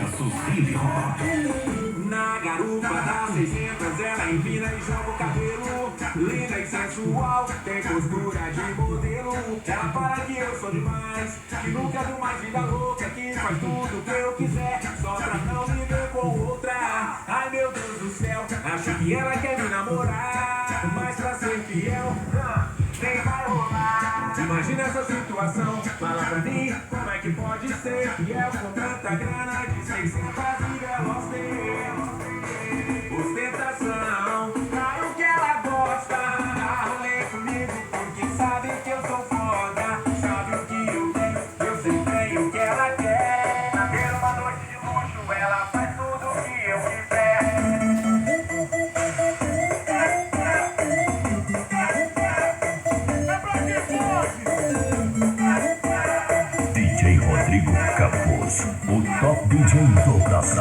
Sucessos hip hop. Na garupa da 600 ela empina e joga o cabelo. Linda e sensual, tem postura de modelo. Ela fala que eu sou demais, que nunca viu mais vida louca, que faz tudo que eu quiser, só pra não me ver com outra. Ai meu Deus do céu, acho que ela quer me namorar, mas pra ser fiel, nem vai rolar. Imagina essa situação, fala pra mim, como é que pode ser fiel com tanta grana de 600 e veloz ter ostentação, cai o que ela gosta, rolê comigo porque sabe que eu sou foda, sabe o que eu tenho, eu sei bem o que ela quer, ter uma noite de luxo, ela faz tudo o que eu quiser. DJ Rodrigo Campos, o top DJ do Brasil.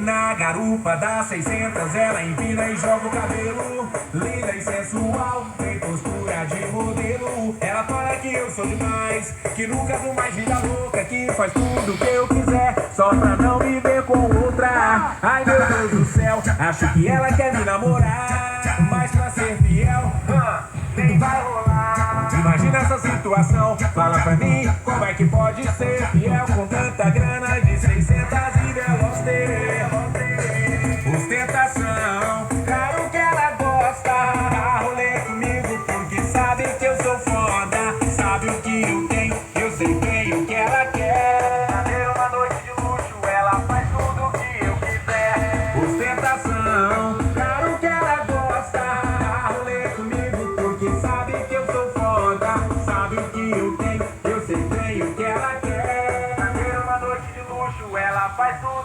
Na garupa da 600 ela empina e joga o cabelo. Linda e sensual, tem postura de modelo. Ela fala que eu sou demais, que nunca viu mais vida louca, que faz tudo que eu quiser, só pra não me ver com outra. Ai meu Deus do céu, acho que ela quer me namorar, mas pra ser fiel, nem vai rolar. Imagina essa situação, fala pra mim, como é que pode ser fiel com tanta grana de 600 e veloz ter ostentação, claro que ela gosta, rolê comigo porque sabe que eu sou foda, sabe o que eu tenho, eu sei bem o que ela quer, ter uma noite de luxo, ela faz tudo o que eu quiser, ostentação, claro que ela gosta, rolê comigo porque sabe que eu sou foda, sabe o que eu tenho, eu sei bem o que ela quer, ter uma noite de luxo, ela faz tudo